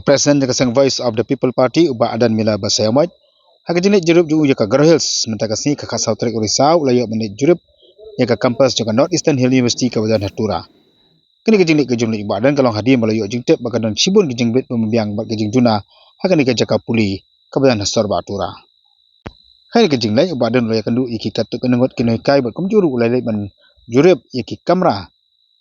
Presiden kasang Voice of the People Party uba adan mila basayamot. Haka jinik jurup ju ka Garo Hills mentaka sini ka Sautrik Urisau layak menit jurup ya ka kampus juga North Eastern Hill University ka Badan Hatura. Kini ka jinik kejumlah uba adan kalau hadir melayu jingtep bagadan sibun kijing bit pembiang bak kijing tuna haka ni ka jaka puli ka Badan Hasor Batura. Hai kijing lai uba adan layak kendu iki katuk kenengot kini kai bak kumjuru ulai ban jurup iki kamera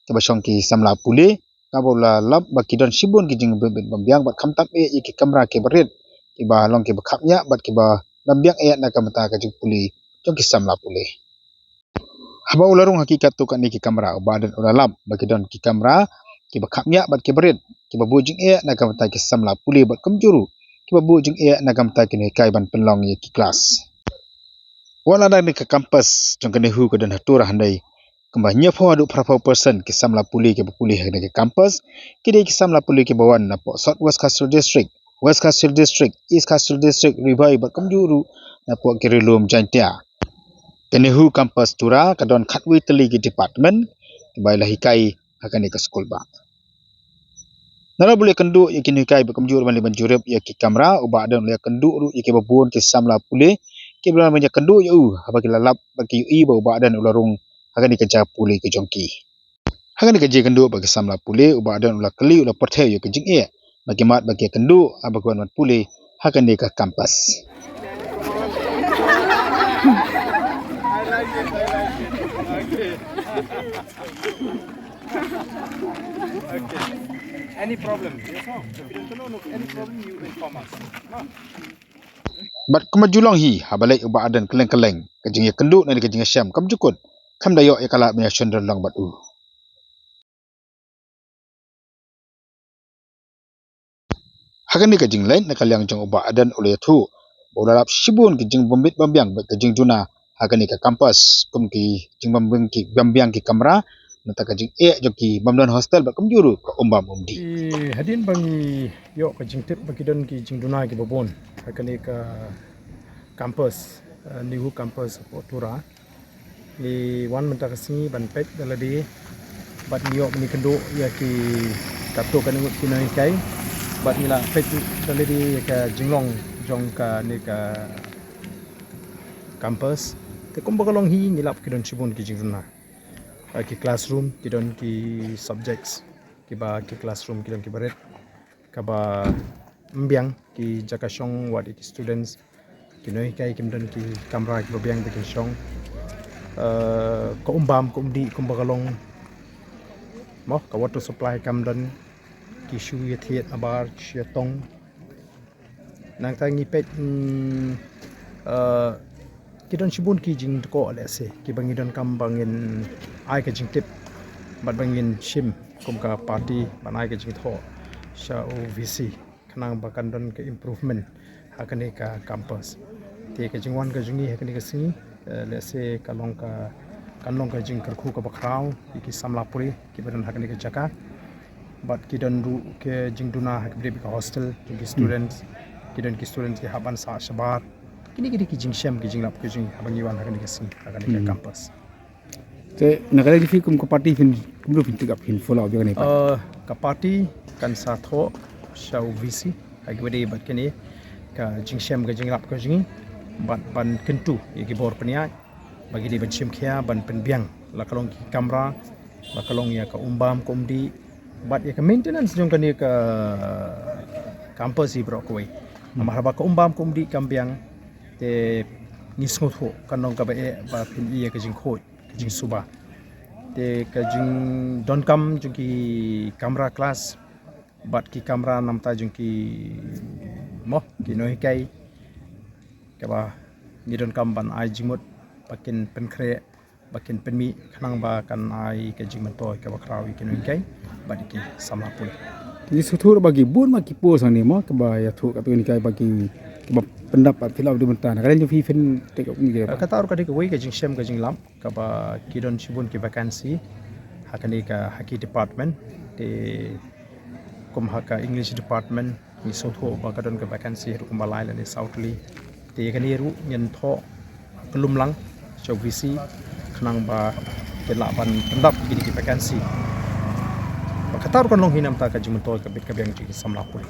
ka basong ki samla puli kabola lab bakidon sibun kijing bit pembiang bak kamtak iki kamera ke berit kiba long kiba kapnya bat kiba lambiak ayat nak kamata ka puli jong kisam la puli haba ularung hakikat tu kan ni ki kamera badan ulalab bakidon ki kamera kiba kapnya bat kiberit kiba bujing ayat nak kamata kisam la puli bat kamjuru kiba bujing ayat nak kamata kini kai ban penlong ye ki kelas wala dak ni ke kampus jong kene hu ko dan hatura handai kembahnya forward 4% kisam la puli ke puli hang ke kampus kini kisam la puli ke bawan na South West Castle District West Castle District, East Castle District, Ribai berkamjuru na po kirilum jantia. Kenehu kampus tura kadon katwi teli ki department kibai lahikai akan ni ke skul ba. Nara boleh kendu ya kini kai berkamjuru mali banjurep ya ki kamera uba adon le kendu ru ya ki babun ki samla pule ki bulan banyak kendu ya bagi lalap bagi ui ba uba adon ularung akan ni kerja pule ke jongki. Akan ni kerja kendu bagi samla pule uba adon ular keli ular perthai ya ke jing e. Bagi mat bagi kendu abakuan mat pulih hakan dia ke kampus. Okay. Any problem? Yes, no. If you don't know any problem, you inform us. No. Bat kemajulong hi habalai uba adan keleng-keleng kejing ya kendu dan kejing syam kam jukut kam dayok ya kala punya syondron lang bat Hakan ni kejing lain nak kaliang jong uba adan oleh tu bolalap sibun kejing bombit bambiang kejing tuna hakan ni ke kampus kum ki jing bambiang ki kamera nata kejing jong ki bamdan hostel bak kumjuru ke umbam umdi Hadin bangi yok kejing tip bagi don ki jing tuna ki babon hakan ni ke kampus Nihu kampus Tura ni wan mentah kesini ban pet daladi bat yok ni kenduk ya ki katuk kan ngut kinai kai bat nila pet daladi ka jinglong jong ka ni ka kampus te kum bagalong hi nilap ki don sibun ki jingna ki classroom ki don ki subjects ki ba ki classroom ki don ki baret ka ba mbiang ki jakashong wat ki students ki noi kai kim don ki kamera ki babiang ki shong ko umbam ko umdi kum bagalong mo ka water supply kam don ki shu ye thiet abar chiatong nang ta ngi pet ki don sibun ki jing ko le se ki bangi don kam bangin ai ka jing tip bat bangin shim kum ka party banai ka jing tho sha ovc kanang bakan don ke improvement hakane ka campus te ka jing wan ka jungi hakane ka singi le se kalong ka jing kerku ka bakrau ki samlapuri ki badan hakane ka jaka bat ki don ru ke jing duna hakbe ka hostel ki students ki don ki students ki haban sa shabar kini ki jing sham ki jing lap ki jing habangi wan hakane ka singi hakane ka campus te nakala di fikum ko party fin kumlo fin tigap hin follow jo ne ka party kan sa tho shau vc agwede bat kene ka jing sham ka jing lap ka jing bat ban kentu ki bor penia bagi di ban shim khia ban penbiang la kalong ki kamera la kalong ya ka umbam ko umdi bat ya ka maintenance jong kan ka campus i bro koi amar ba ka umbam ko umdi kambiang te nisngot ho kanong ka ba pin iya ka jing khoi jing suba te ka jing don kam jung ki kamera class bat ki kamera namta jung ki mo ki noi kai ka ba ni don kam ban ai jingmut pakin penkre bakin penmi kanang ba kan ai ka jing mentoy ka ba krawi ki noi kai bat ki sama pun ni suthur bagi bun ma ki po sang ni mo ka ba ya thu ka tu ni kai bagi ka pendapat filau di mentana kalian jo fi fin tek ni ka taru ka dik wei ka jing shem ka jing lam ka ba ki don sibun ki vacancy hakani ka haki department te kum haka english department ni sotho ba ka don ka vacancy ru kum balai la ni southly te ka ni ru nyen tho kelum lang chau vc khnang ba ke la ban pendap ki vacancy ba ka taru kan long hinam ta ka jing mentoi ka bit ka biang ji samlapur